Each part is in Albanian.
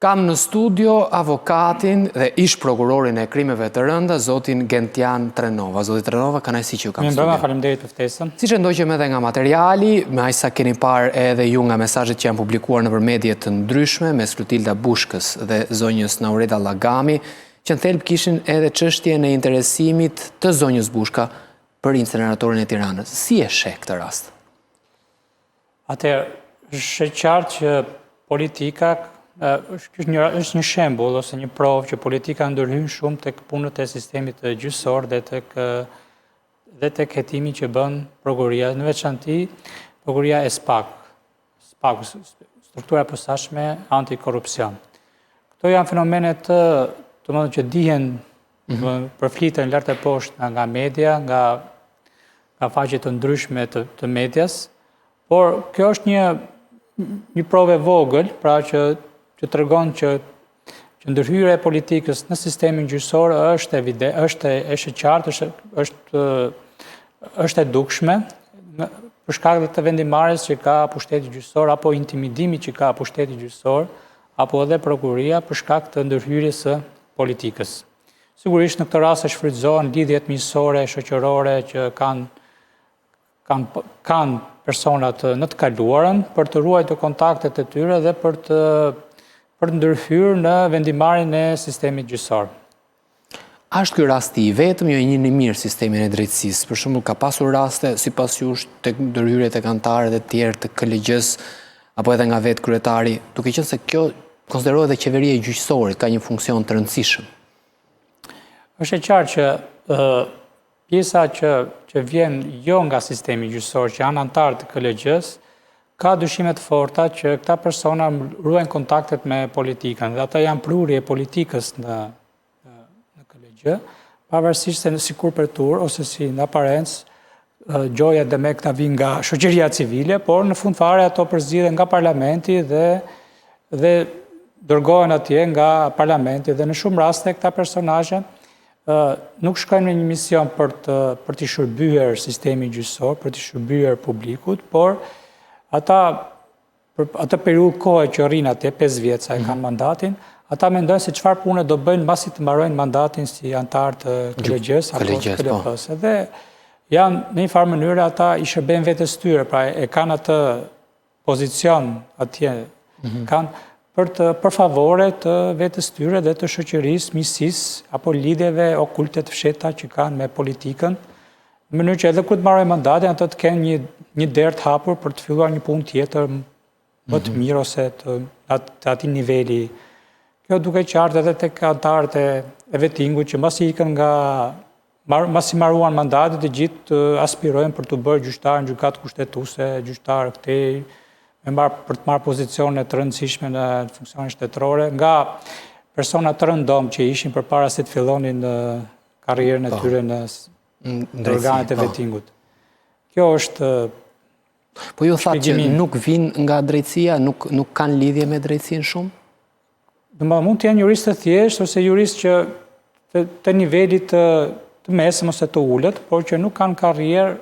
Kam në studio avokatin dhe ish prokurorin e krimeve të rënda, zotin Gentian Trenova. Zotin Trenova, kënaqësi që ju kam në studio. Faleminderit për ftesën. Siç e ndoqëm edhe nga materiali, me aq sa keni parë edhe ju nga mesazhet që janë publikuar nëpër media të ndryshme, mes Klotilda Bushkës dhe zonjës Naureda Llagami, që në thelb kishin edhe çështjen e interesimit të zonjës Bushka për inceneratorin e Tiranës. Si e sheh këtë rast? Atëherë, është qartë që politika është një shembull ose një provë që politika ndërhyn shumë tek punët e sistemit gjyqësor dhe tek hetimi që bën prokuria, në veçanti prokuria e SPAK, struktura e posaçme antikorrupsion. Këto janë fenomene që dihen përfliten lart e poshtë nga media, nga faqe të ndryshme të medias, por kjo është një provë e vogël, pra që tregon që ndërhyrja e politikës në sistemin gjyqësor është evident, është e qartë, është e dukshme për shkak të vendimarrjes që ka pushteti gjyqësor apo intimidimit që ka pushteti gjyqësor apo edhe prokuria për shkak të ndërhyrjes së politikës. Sigurisht në këtë rast shfrytëzohen lidhjet miqësore, shoqërore që kanë personat në të kaluarën për të ruajtur kontaktet e tyre dhe për të ndërhyrë në vendimarrjen e sistemit gjyqësor. A është ky rasti i vetëm, jo e njihni mirë sistemin e drejtësisë? Për shembull, ka pasur raste sipas jush tek ndërhyrjet e anëtarëve të tjerë të KLG-s apo edhe nga vetë kryetari, duke qenë se kjo konsiderohet dhe qeveria e gjyqësorit ka një funksion të rëndësishëm. Është e qartë që pjesa që vjen jo nga sistemi gjyqësor, që janë anëtarë të KLG-s, ka dyshime të forta që këta persona ruajnë kontaktet me politikën, dhe ata janë prurje politikës në KLG, pavarësisht se sikur për tur, ose si në aparencë, gjoja dhe me këta vinë nga shoqëria civile, por në fund fare ato përzgjidhen nga parlamenti dhe dërgohen atje nga parlamenti, dhe në shumë raste këta personazhe nuk shkojnë në një mision për të shërbyer sistemi gjyqësor, për të shërbyer publikut, por atë periudhë kohe që rrinë atje, 5 vjet sa e kanë mandatin, ata mendojnë se çfarë pune do bëjnë mbasi të mbarojnë mandatin si anëtar të KLG-s apo të KLP-s. Dhe janë në një farë mënyrë ata i shërbejnë vetes tyre, pra e kanë atë pozicion atje, kanë për favore të vetes tyre dhe të shoqërisë, miqësisë apo lidhjeve okulte të fshehta që kanë me politikën, në mënyrë që edhe kur të marrojnë mandatin, ato të kenë një derë të hapur për të filluar një punë tjetër më të mirë ose të atij niveli. Kjo duke qartë edhe tek anëtarët e vettingut që mbasi ikën mbasi marruan mandatin, të gjithë aspirojnë për të bërë gjyqtar në gjykatë kushtetuese, gjyqtar këtej, për të marrë pozicione të rëndësishme në funksione shtetërore, nga persona të rëndom që ishin përpara se të fillonin karrierën e tyre në organet e vettingut. Kjo është po ju thatë që nuk vinë nga drejtësia, nuk kanë lidhje me drejtësinë shumë? Mund të janë juristë të thjeshtë ose juristë që të nivelit të mesëm ose të ulët, por që nuk kanë karrierë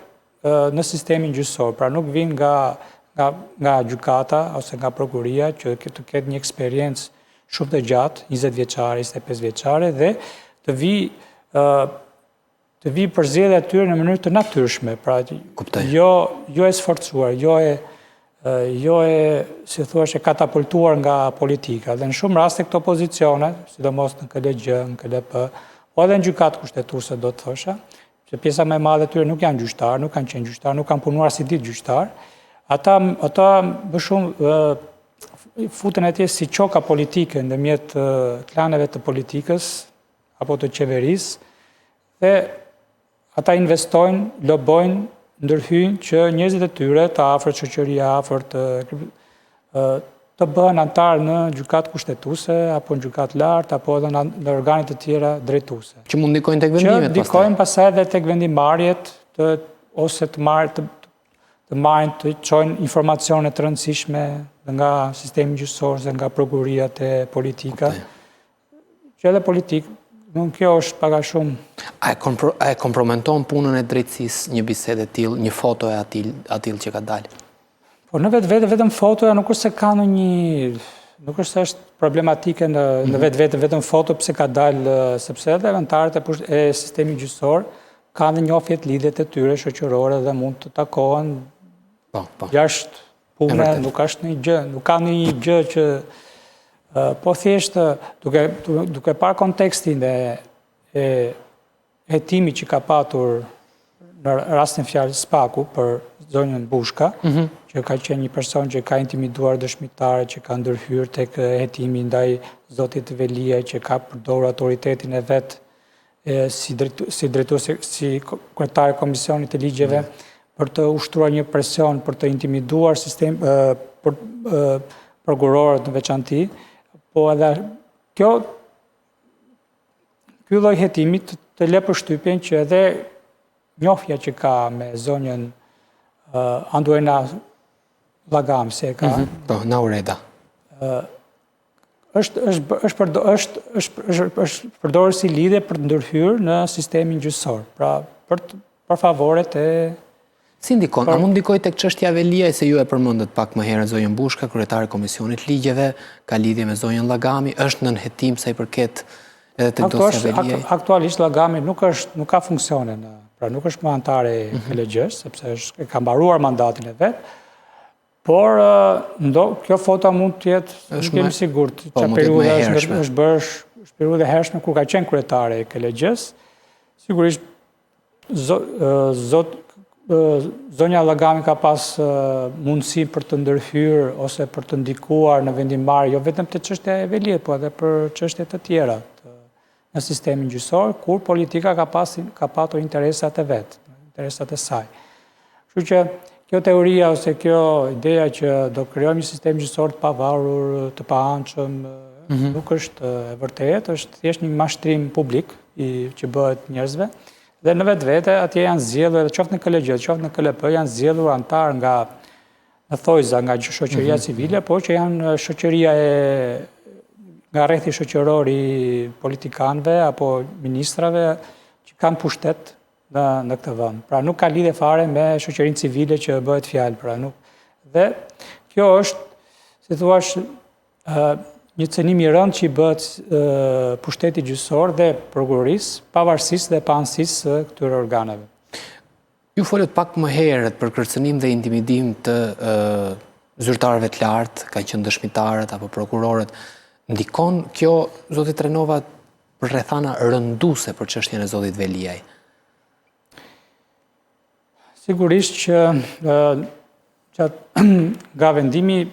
në sistemin gjyqësor, pra nuk vinë nga gjykata ose nga prokuria që të ketë një eksperiencë shumë të gjatë, 20 vjeçare, 25 vjeçare, dhe të vi për zgjedhja e tyre në mënyrë të natyrshme, pra jo e sforcuar, jo e si thuaç e katapultuar nga politika. Dhe në shumë raste këto pozicione, sidomos në KLG, në KLP, po edhe në gjykatë kushtetuese do të thosha, që pjesa më e madhe e tyre nuk janë gjyqtar, nuk kanë qenë gjyqtar, nuk kanë punuar si ditë gjyqtar, ata më shumë futen atje si çoka politike ndërmjet klaneve të politikës apo të qeverisë, dhe ata investojnë, lobojnë, ndërhyjnë që njerëzit e tyre të afërt shoqëria, afërt të bëhen anëtar në gjykatë kushtetuese apo në gjykatë lartë apo edhe në organe të tjera drejtuese. Që mund ndikojnë tek vendimet pastaj. Që ndikojnë pastaj edhe tek vendimarrjet ose të çojnë informacione të rëndësishme nga sistemi gjyqësor, nga prokuriat e politika. Që edhe politikë nuk kjo është paga shumë. A e kompromenton punën e drejtësisë një bisedë e tillë, një foto e atij që ka dalë? Po në vetëm fotoja nuk është se ka në nuk është problematike në vetë vetëm foto pse ka dalë, sepse edhe anëtarët e sistemi gjyqësor kanë dhe njohjet lidhjet e tyre shoqërore dhe mund të takohen jashtë pune, nuk është një gjë, nuk ka një gjë që po thjesht duke parë kontekstin e hetimi që ka patur në rastin fjalë Spaku për zonjën Bushka, që ka qenë një person që ka intimiduar dëshmitare, që ka ndërhyrë tek hetimi ndaj zotit Velia, që ka përdorur autoritetin e vet si kryetar e Komisionit të Ligjeve për të ushtruar një presion, për të intimiduar prokurorët në veçanti, po edhe ky lloj hetimi të le përshtypjen që edhe njohja që ka me zonjën Anduena Llagami, se e ka. Naureda. është përdorur si lidhje për të ndërhyrë në sistemin gjyqësor, pra për favoret e... Si ndikon? A mund ndikoj tek çështja Velia, se ju e përmendët pak më herët zonjën Bushka, kryetare e Komisionit Ligjeve, ka lidhje me zonjën Llagami, është nën hetim sa i përket edhe tek dosja Velia? Aktualisht Llagami nuk ka funksione, pra nuk është më anëtare e KLG-s, sepse ka mbaruar mandatin e vet. Por kjo foto mund të jetë, nuk kemi sigurt, që periudha është bërë periudha e hershme kur ka qenë kryetare e KLG-s. Sigurisht zonja Llagami ka pas mundësi për të ndërhyrë ose për të ndikuar në vendimmarrje, jo vetëm te çështja e Veliet, po edhe për çështje të tjera në sistemin gjyqësor, kur politika ka patur interesat e vet, interesat e saj. Kështu që kjo teoria ose kjo ideja që do krijojmë një sistem gjyqësor të pavarur, të paanshëm, nuk është e vërtetë, është thjesht një mashtrim publik që bëhet njerëzve. Dhe në vetvete atje janë zgjedhur, qoftë në KLG, qoftë në KLP, janë zgjedhur antar nga në thojza nga shoqëria civile, por që janë shoqëria nga rrethi shoqëror i politikanëve apo ministrave që kanë pushtet në këtë vend. Pra nuk ka lidhje fare me shoqërinë civile që bëhet fjalë, pra nuk. Dhe kjo është, si thua, një cënim i rëndë që i bëhet pushteti gjyqësor dhe prokurorisë, pavarësisht dhe paanësisht së këtyre organeve. Ju folët pak më herët për kërcënim dhe intimidim të zyrtarëve të lartë, ka qenë dëshmitarët apo prokurorët. Ndikon kjo, zotit Renova, për rrethana rënduese për çështjen e zotit Veliaj? Sigurisht që nga vendimi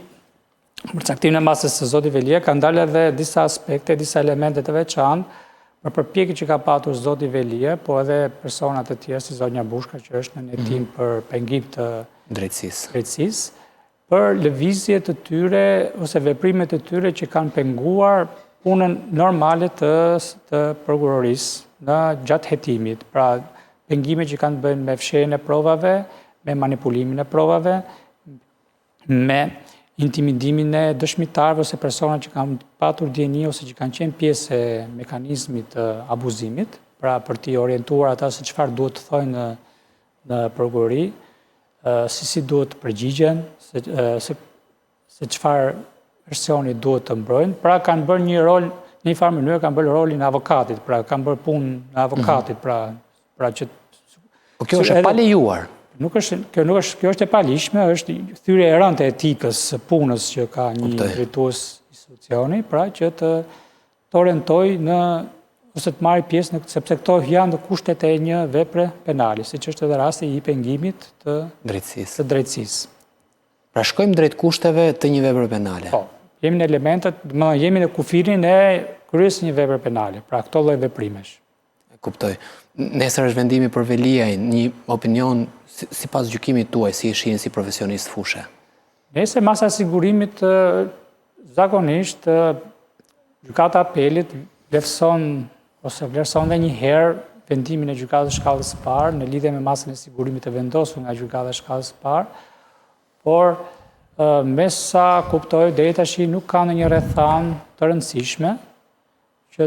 për caktimin e masës së zotit Velia ka ndalë edhe disa aspekte, disa elemente të veçantë për përpjekjen që ka patur zoti Velia, po edhe personat e tjerë si zonja Bushka që është në hetim për pengim të drejtësisë, për lëvizje të tyre ose veprimet të tyre që kanë penguar punën normale të prokurorisë në gjatë hetimit. Pra, pengime që kanë bënë me fshehjen e provave, me manipulimin e provave, me intimidimin e dëshmitarëve ose persona që kanë patur dieni ose që kanë qenë pjesë e mekanizmit të abuzimit, pra për t'i orientuar ata se çfarë duhet të thojnë në prokurori, si duhet të përgjigjen, se çfarë versioni duhet të mbrojnë. Pra kanë bërë një rol, në një farë mënyrë kanë bërë rolin e avokatit, pra kanë bërë punë në avokatit, pra që... Po kjo është e palejuar? Kjo është e palishme, është thyrje e rëndë e etikës së punës që ka një drejtues institucioni, pra që të orientoj ose të marrë pjesë, sepse këto janë të kushtet e një vepre penale, siç është edhe rasti i pengimit të drejtësisë. Pra shkojmë drejt kushteve të një vepre penale? Po, jemi në elementet, jemi në kufirin e kryes një vepre penale, pra këto lloj veprimesh. Kuptoj. Nesër është vendimi për Veliaj, një opinion sipas gjykimit tuaj, si ishin si profesionist fushë? Nesër masa sigurimit zakonisht gjykata apelit vlerëson dhe një herë vendimin e gjykatës shkallës së parë në lidhje me masën e sigurimit të vendosur nga gjykata shkallës së parë, por me sa kuptoj deri tash nuk ka ndonjë rrethanë të rëndësishme që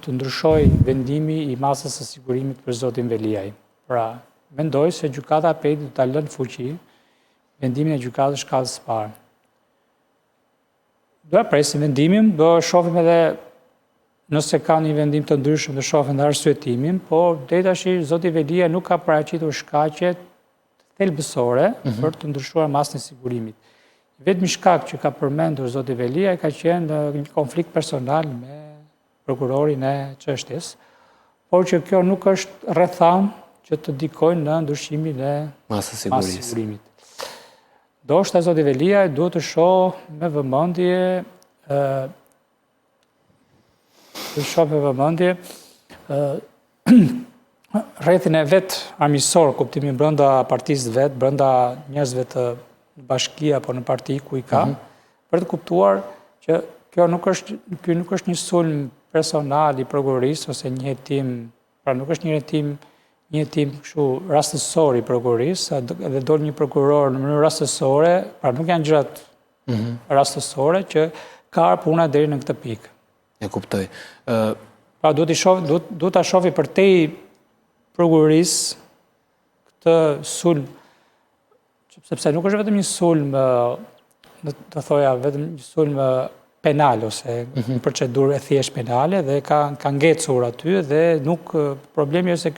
të ndryshoj vendimi i masës së sigurimit për zotin Veliaj. Pra, mendoj se gjykata apelit do ta lënë fuqi vendimin e gjykatës shkallës së parë. Do e presim vendimin, do shohim edhe nëse ka një vendim të ndryshëm, do shohim edhe arsyetimin, por deri tash zoti Velia nuk ka paraqitur shkaqe thelbësore për të ndryshuar masën e sigurimit. Vetëm shkak që ka përmendur zoti Velia ka qenë një konflikt personal me prokurorin e çështjes, por që kjo nuk është rrethan që të ndikojnë në ndryshimin e masës së sigurimit. Do shta zoti Velia duhet të shohë me vëmendje rrethin e vet armiqësor, kuptimin brenda partisë vet, brenda njerëzve të bashkia apo në parti ku i ka, për të kuptuar që ky nuk është një sulm personal i prokurorisë ose një hetim, pra nuk është një hetim kështu rastësor i prokurorisë, edhe dol një prokuror në mënyrë rastësore, pra nuk janë gjërat rastësore që ka puna deri në këtë pikë. E kuptoj. Pra duhet ta shohë përtej prokurorisë këtë sulm, sepse nuk është vetëm një sulm, të thoja, vetëm një sulm penal ose një procedurë e thjesht penale dhe ka ngecur aty dhe nuk problemi është se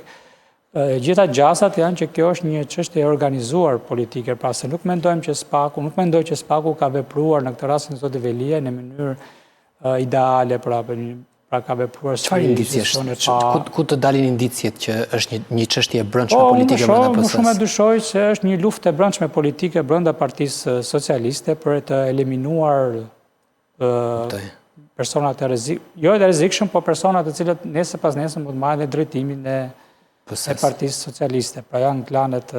gjitha gjasat janë që kjo është një çështje e organizuar politike, pra se nuk mendoj që Spaku ka vepruar në këtë rast në zoti Velia në mënyrë ideale, pra ka vepruar çfarë indiciesh? Ku të dalin indicjet që është një çështje e brendshme politike brenda PS-s? Më shumë e dyshoj se është një luftë e brendshme politike brenda Partisë Socialiste për të eliminuar personat e rrezikshëm, po personat të cilët nesër pas nesër mund të marrin drejtimin e Partisë Socialiste. Pra janë klanet,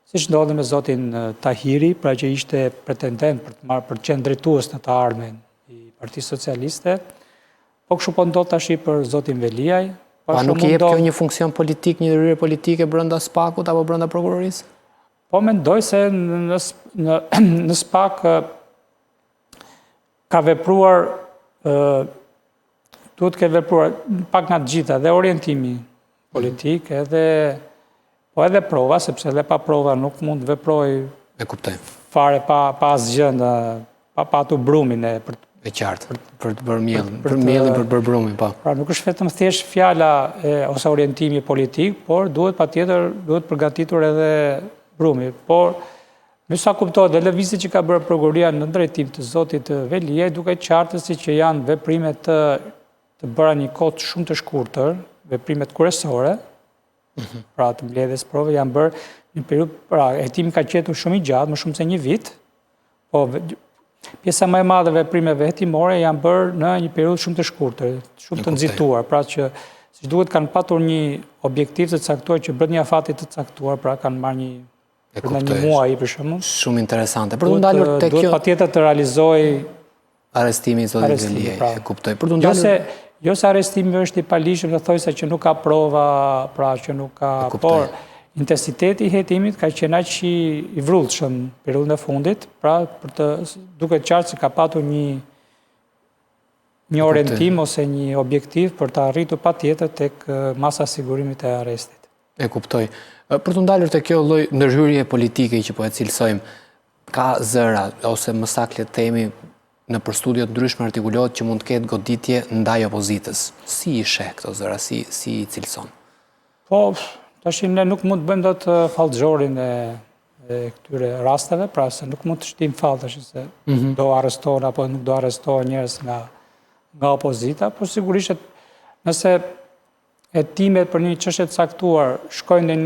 siç ndodhi me zotin Tahiri, pra që ishte pretendent për të qenë drejtues në të ardhmen i Partisë Socialiste. Po kështu po ndodh tash për zotin Veliaj. Pa nuk i jep kjo një funksion politik, një ndërhyrje politike brenda Spakut apo brenda prokurorisë? Po mendoj se në Spak ka vepruar, duhet të vepruar pak nga të gjitha, dhe orientimi politik, po edhe prova, sepse edhe pa prova nuk mund të veproj fare pa asgjë, pa patur brumin e qartë, për të bërë mielin, për të bërë brumin, pa. Pra nuk është vetëm thjesht fjala ose orientimi politik, por duhet patjetër përgatitur edhe brumi. Por nësa kuptohet dhe lëvizjet që ka bërë prokuroria në drejtim të zotit Veliaj, duke qartësi që janë veprimet të bëra një kohë shumë të shkurtër, veprimet kryesore, pra të mbledhjes prove, janë bërë një periudhë, pra hetimi ka qetur shumë i gjatë, më shumë se një vit, po pjesa më e madhe veprimeve hetimore janë bërë në një periudhë shumë të shkurtër, shumë të nxituar, pra që si duhet kanë patur një objektiv të caktuar që brenda një afati të caktuar, pra kanë marrë një muaj për shembull. Shumë interesante. Për të ndalur tek kjo, duhet patjetër të realizoj arrestimi i zotit Veliaj. E kuptoj. Për të ndalur, jo se arrestimi është i palishëm, dhe thoj se që nuk ka prova, pra që nuk ka, por intensiteti i hetimit ka qenë aq i vrullshëm periudhën e fundit, pra për të duket qartë se ka patur një orientim ose një objektiv për të arritur patjetër tek masa e sigurimit e arrestit. E kuptoj. Për të ndalur te kjo lloj ndërhyrje politike që po e cilësojmë, ka zëra ose më saktë themi në për studio të ndryshme artikulohet që mund të ketë goditje ndaj opozitës. Si i sheh këto zëra, si i cilëson? Po, tash ne nuk mund të bëjmë dot fallxhorin e këtyre rasteve, pra se nuk mund të shtim fall tash se do arrestohen apo nuk do arrestohen njerëz nga opozita, por sigurisht nëse hetimet për një çështje të caktuar shkojnë në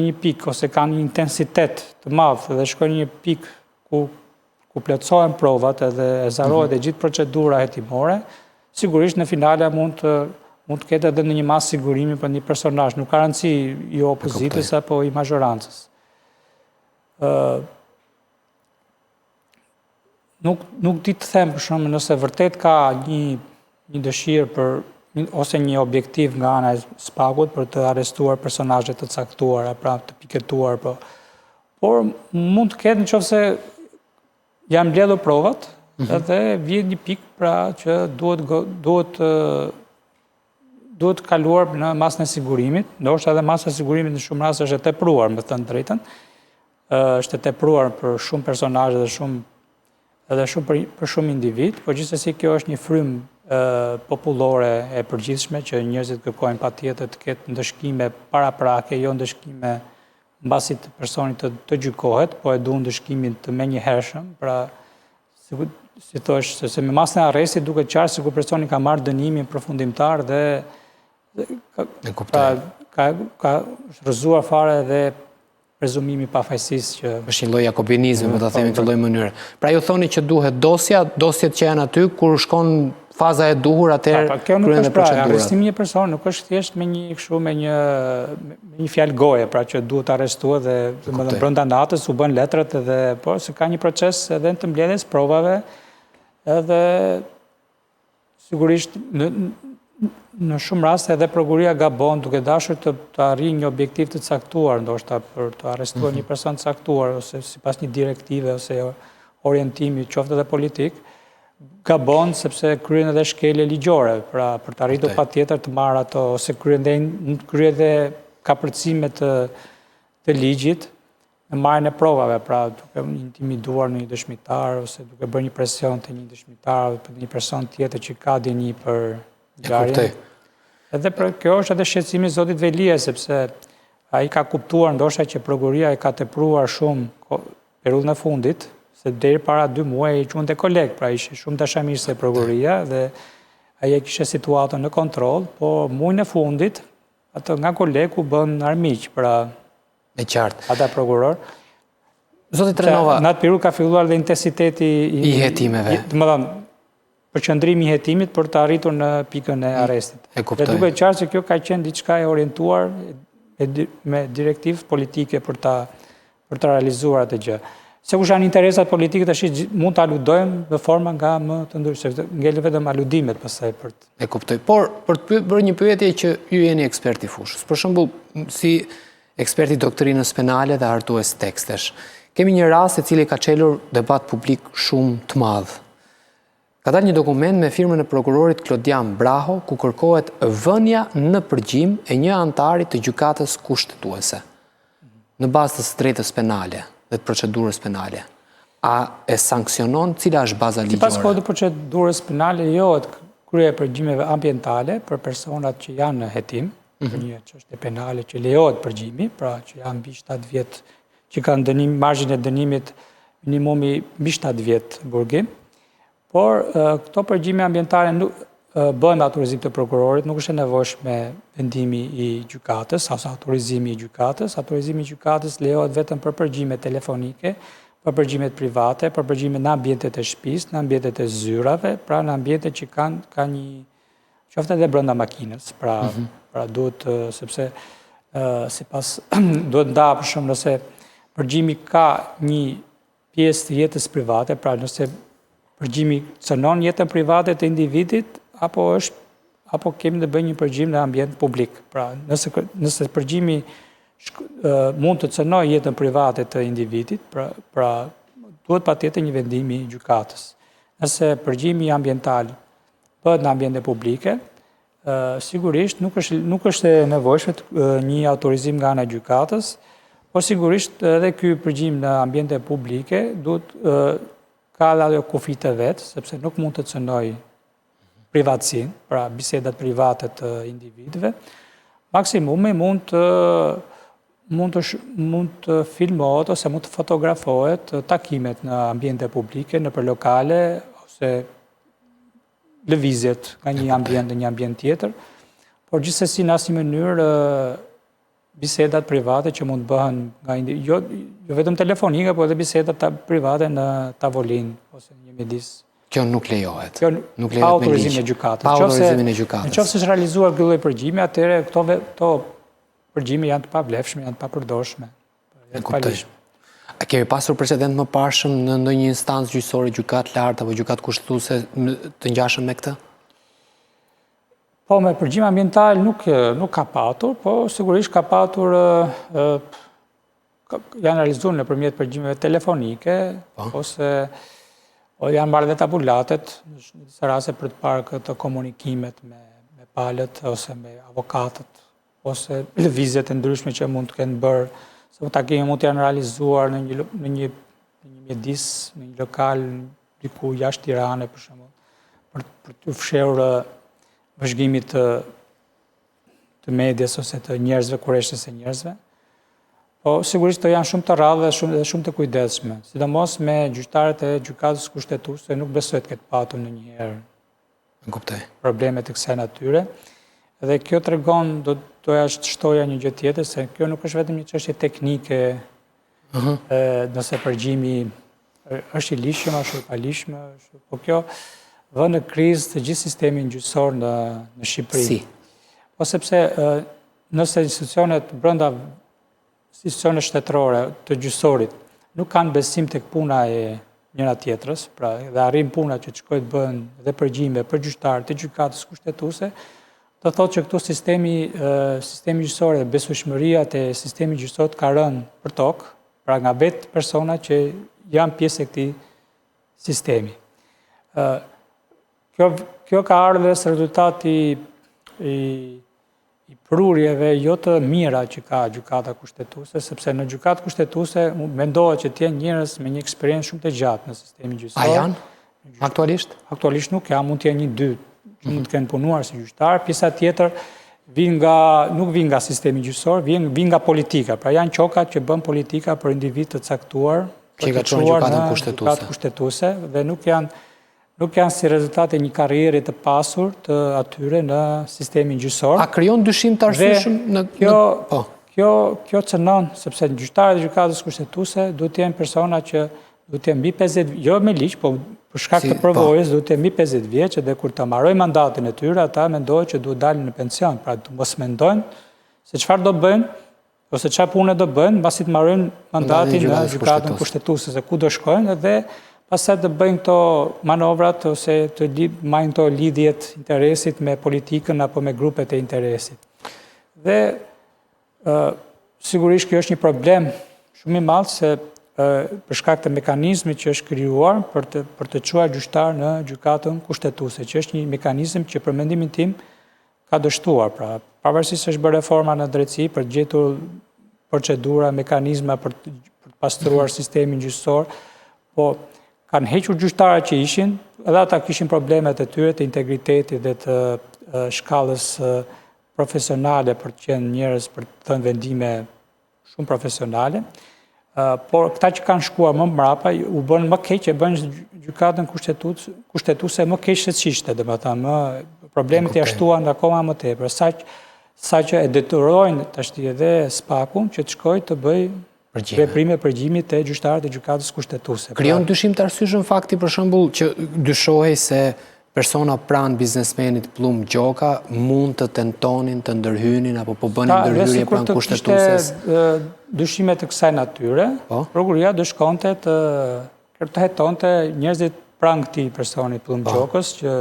një pikë ose kanë një intensitet të madh dhe shkojnë në një pikë ku plotësohen provat edhe zarohet e gjithë procedura hetimore, sigurisht në finale mund të ketë edhe në një masë sigurimi për një personazh, nuk ka rëndësi i opozitës apo i mazhorancës. Nuk di të them për shembull nëse vërtet ka një dëshirë ose një objektiv nga ana e Spakut për të arrestuar personazhe të caktuara, pra të piketuar, por mund të ketë nëse janë mbledhur provat, edhe vjen një pikë pra që duhet kaluar në masën e sigurimit, ndoshta edhe masa e sigurimit në shumë raste është e tepruar, me thënë drejtën, është e tepruar për shumë personazhe dhe shumë edhe shumë për shumë individ, por gjithsesi kjo është një frymë popullore e përgjithshme që njerëzit kërkojnë patjetër të ketë ndëshkime paraprake, jo ndëshkime mbasi të personit të gjykohet, po e duan ndëshkimin të menjëhershëm, pra si thosh, se me masën e arrestit duket qartë sikur personi ka marrë dënimin përfundimtar dhe ka rrëzuar fare dhe prezumimi pafajësisë që është një lloj jakobinizmi, po ta themi këtë lloj mënyre. Pra ju thoni që duhet dosjet që janë aty kur shkon faza e duhur atëherë kryen dhe procedurat. Arrestimi një person nuk është thjesht me një fjalë goje, pra që duhet arrestuar dhe domethënë brenda natës u bën letrat edhe po se ka një proces edhe të mbledhjes provave edhe sigurisht në shumë raste edhe prokuria gabon duke dashur të arrijë një objektiv të caktuar, ndoshta për të arrestuar një person të caktuar ose sipas një direktive ose orientimi qoftë edhe politik, gabon sepse kryen edhe shkelje ligjore, pra për të arritur patjetër të marrë ato ose kryen edhe kapërcime të ligjit në marrjen e provave, pra duke intimiduar një dëshmitar ose duke bërë një presion te një dëshmitar apo një person tjetër që ka dëni për ngjarjen. Edhe për kjo është edhe shqetësimi i zotit Velia, sepse ai ka kuptuar ndoshta që prokuria e ka tepruar shumë periudhën e fundit, se deri para 2 muaj i quante koleg, pra ishte shumë dashamirëse se prokuria dhe ai e kishte situatën në kontroll, po muajin e fundit atë nga kolegu bën armiq, pra me qartë. Ata prokuror. Zoti Trenova, në atë periudhë ka filluar dhe intensiteti i hetimeve. Domethënë përqendrimi i hetimit për të arritur në pikën e arrestit. Dhe duket qartë se kjo ka qenë diçka e orientuar me direktivë politike për të realizuar atë gjë. Se kush janë interesat politike tash mund të aludojmë në forma nga më të ndryshme, ngel vetëm aludimet pastaj për të. E kuptoj. Por për të bërë një pyetje që ju jeni ekspert i fushës. Për shembull, si ekspert i doktrinës penale dhe hartues tekstesh, kemi një rast i cili ka çelur debat publik shumë të madh. Ka dalë një dokument me firmën e prokurorit Klodian Braho, ku kërkohet vënia në përgjim e një antari të gjykatës kushtetuese, në bazë të drejtës penale dhe të procedurës penale. A e sankcionon cila është baza ligjore? Sipas kodit të procedurës penale lejohet krye përgjimeve ambientale për personat që janë në hetim, për një çështje penale që lejohet përgjimi, pra që janë mbi 7 vjet, që kanë dënim, margin e dënimit minimumi mbi 7 vjet burgim. Por këto përgjime ambientale bëhen autorizim të prokurorit, nuk është e nevojshme vendimi i gjykatës, ose autorizimi i gjykatës. Autorizimi i gjykatës lejohet vetëm për përgjime telefonike, për përgjimet private, për përgjime në ambientet e shtëpisë, në ambientet e zyrave, pra në ambientet që ka një qoftë edhe brenda makinës. Pra duhet, sepse sipas duhet nda për shumë nëse përgjimi ka një pjesë të jetës private, pra nëse përgjimi cënon jetën private të individit, apo kemi të bëjmë një përgjim në ambient publik. Pra, nëse përgjimi mund të cënoj jetën private të individit, pra duhet patjetër një vendimi i gjykatës. Nëse përgjimi ambiental bëhet në ambiente publike, sigurisht nuk është e nevojshme një autorizim nga ana e gjykatës, po sigurisht edhe ky përgjim në ambiente publike duhet ka dhe kufit e vetë, sepse nuk mund të cënoj privatësin, pra bisedat private të individëve. Maksimumi mund të filmohet ose mund të fotografohet takimet në ambiente publike, në për lokale, ose lëvizjet nga një ambient në një ambient tjetër, por gjithsesi në asnjë mënyrë bisedat private që mund bëhen nga jo vetëm telefonike, po edhe bisedat private në tavolinë ose një midis. Kjo nuk lejohet. Pa autorizimin e gjykatës. Pa autorizimin e gjykatës. Nëse është realizuar ky lloj përgjimi, atëherë këto përgjime janë të pavlefshme, janë të papërdorshme. A kemi pasur precedent më parshëm në ndonjë instancë gjyqësore, gjykatë lartë apo gjykatë kushtetuese të ngjashëm me këtë? Po, me përgjim ambiental nuk ka patur, po sigurisht ka patur, janë realizuar nëpërmjet përgjimeve telefonike, ose janë marrë dhe tabulatet, në disa raste për të parë këtë komunikimet me palët, ose me avokatët, ose lëvizjet e ndryshme që mund të kenë bërë, se takime mund të janë realizuar në një mjedis, në një lokal, diku jashtë Tirane, për shembull, për të fshehur vëzhgimit të medias ose të njerëzve, kurreshës së njerëzve. Po, sigurisht të janë shumë të rrallë dhe shumë të kujdesshme. Sidomos me gjyqtarët e gjykatës kushtetuese nuk besoj të ketë patur ndonjëherë probleme të kësaj natyre. Dhe kjo tregon, doja të shtoja një gjë tjetër, se kjo nuk është vetëm një çështje teknike, nëse përgjimi është i lishëm, është i palishëm, po kjo vën në krizë të gjithë sistemin gjyqësor në Shqipëri. Si? Po sepse nëse institucionet brenda institucionet shtetërore të gjyqësorit nuk kanë besim tek puna e njëra tjetrës, pra dhe arrin puna që të shkojnë të bëhen dhe përgjime për gjyqtarët e gjykatës kushtetuese, do thotë që këtu sistemi gjyqësor dhe besueshmëria te sistemi gjyqësor ka rënë për tokë, pra nga vetë persona që janë pjesë e këtij sistemi. Kjo ka ardhur së rezultati i prurjeve jo të mira që ka gjykata kushtetuese, sepse në gjykatë kushtetuese mendohet që të jenë njerëz me një eksperiencë shumë të gjatë në sistemin gjyqësor. A janë? Aktualisht? Aktualisht nuk janë, mund të jenë 1-2 që mund të kenë punuar si gjyqtar, pjesa tjetër nuk vin nga sistemi gjyqësor, vin nga politika. Pra janë qokat që bën politika për individ të caktuar, që ka çuar në gjykatë kushtetuese dhe nuk janë si rezultate një karriere të pasur të atyre në sistemin gjyqësor. A krijon dyshim të arsyeshëm në Kjo cënon, sepse gjyqtarët e gjykatës kushtetuese duhet të jenë persona që duhet të jenë mbi 50, jo me ligj, po për shkak të përvojës duhet të jenë mbi 50 vjeç dhe kur të mbarojnë mandatin e tyre, ata mendojnë që duhet dalin në pension, pra mos mendojnë se çfarë do bëjnë ose çfarë pune do bëjnë mbasi të mbarojnë mandatin në gjykatën kushtetuese, se ku do shkojnë dhe pastaj të bëjnë këto manovrat ose të marrin këto lidhjet interesit me politikën apo me grupet e interesit. Dhe sigurisht kjo është një problem shumë i madh se për shkak të mekanizmit që është krijuar për të çuar gjyqtar në gjykatën kushtetuese, që është një mekanizëm që për mendimin tim ka dështuar. Pra, pavarësisht se është bërë reforma në drejtësi për të gjetur procedura, mekanizma për të pastruar sistemin gjyqësor, po kanë hequr gjyqtarët që ishin, edhe ata kishin problemet e tyre të integritetit dhe të shkallës profesionale për të qenë njerëz për të thënë vendime shumë profesionale, por këta që kanë shkuar më mbrapa u bën më keq, e bën gjykatën kushtetuese më keq se ç'ishte, domethënë problemet i ashtuan akoma më tepër, saqë e detyrojnë tash edhe SPAK-un që të shkojë të bëjë veprime përgjimi të gjyqtarët e gjykatës kushtetuese. Krijon dyshim të arsyeshëm fakti për shembull që dyshohej se persona pranë biznesmenit Plum Gjoka mund të tentonin të ndërhynin apo po bënin ndërhyrje pranë kushtetueses. Dyshime të kësaj natyre, prokuria do shkonte të hetonte njerëzit pranë këtij personi Plum Gjokës që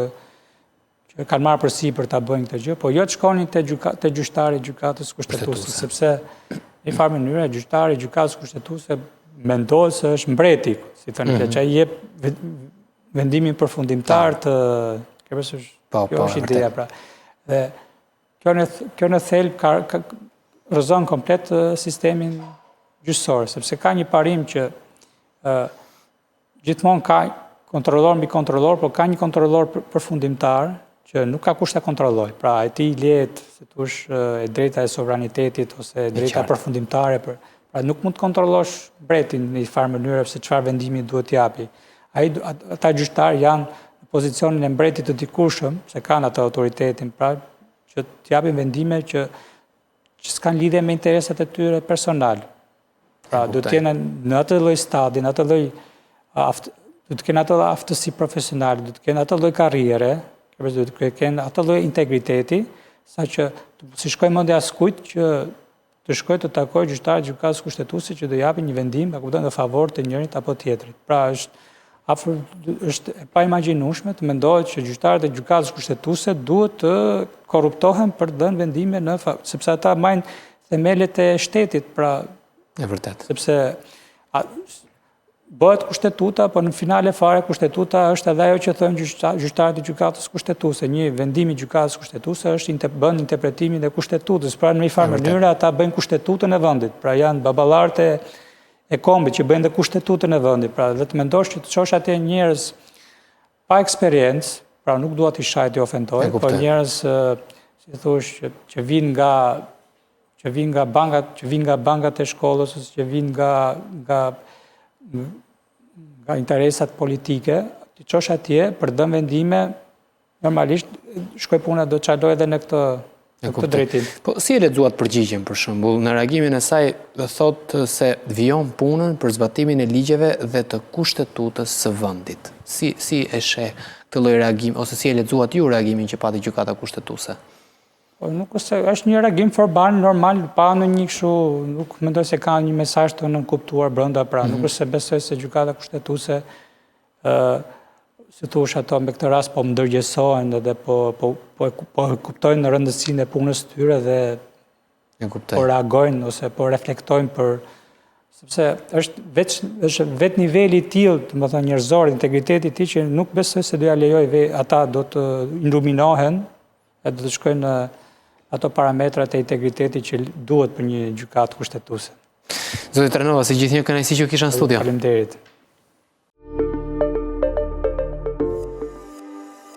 kanë marrë përsipër ta bëjnë këtë gjë, po jo të shkonin te gjyqtari i gjykatës kushtetuese, sepse në farë mënyrë gjyqtari i gjykatës kushtetuese mendohet se është mbreti, si thënë, që ai jep vendimin përfundimtar të kjo është ideja, pra. Dhe kjo në thelb rrëzon komplet sistemin gjyqësor, sepse ka një parim që gjithmonë ka kontrollor mbi kontrollor, por ka një kontrollor përfundimtar që nuk ka kusht ta kontrolloj. Pra, e ti lehet, se thush, e drejta e sovranitetit ose e drejta përfundimtare, pra nuk mund të kontrollosh mbretin në një farë mënyrë se çfarë vendimi duhet t'japi. Ata gjyqtarë janë në pozicionin e mbretit të dikurshëm, se kanë atë autoritetin, pra që t'japin vendime që s'kan lidhje me interesat e tyre personal. Pra, do të jenë në atë lloj stadi, në atë lloj do të kenë atë aftësi profesionale, do të kenë atë lloj karriere, do të kenë atë lloj integriteti, saqë si shkojë mendja askujt që të shkojë të takojë gjyqtarët e gjykatës kushtetuese që do japin një vendim, a kupton, në favor të njërit apo tjetrit. Pra është e paimagjinueshme të mendohet që gjyqtarët e gjykatës kushtetuese duhet të korruptohen për të dhënë vendime sepse ata marrin themelet e shtetit, pra e vërtet. Sepse bëhet kushtetuta, po në finale fare kushtetuta është edhe ajo që thënë gjyqtarët e gjykatës kushtetuese. Një vendim i gjykatës kushtetuese është bën interpretimin e kushtetutës, pra në një farë mënyrë ata bëjnë kushtetutën e vendit, pra janë baballarët e kombit që bëjnë dhe kushtetutën e vendit, pra dhe të mendosh që të çosh atje njerëz pa eksperiencë, pra nuk dua t'i shajt i ofendoj, por njerëz, si thush, që vinë nga bankat e shkollës, ose që vinë nga interesat politike, t'i qosh atje për dëm vendime, normalisht shkoj puna do çarloj edhe në këtë drejtim. Po si e lexuat përgjigjen për shembull? Në reagimin e saj thotë se vijon punën për zbatimin e ligjeve dhe të kushtetutës së vendit. Si e sheh këtë lloj reagimi ose si e lexuat ju reagimin që pati gjykata kushtetuese? Po nuk është një reagim formal, normal, pa në një kështu, nuk mendoj se ka një mesazh të nënkuptuar brenda, pra nuk është se besoj se gjykata kushtetuese si thush ato me këtë rast po më ndërgjegjësohen dhe po kuptojnë në rëndësinë e punës tyre dhe po reagojnë ose po reflektojnë sepse është vetë niveli i tillë, domethënë njerëzor, integriteti i tij që nuk besoj se do ja lejoj ata do të iluminohen e do të shkojnë në ato parametrat e integritetit që duhet për një gjykatë kushtetuese. Zoti Trenova, si gjithnjë kënaqësi që kisha në studio. Faleminderit.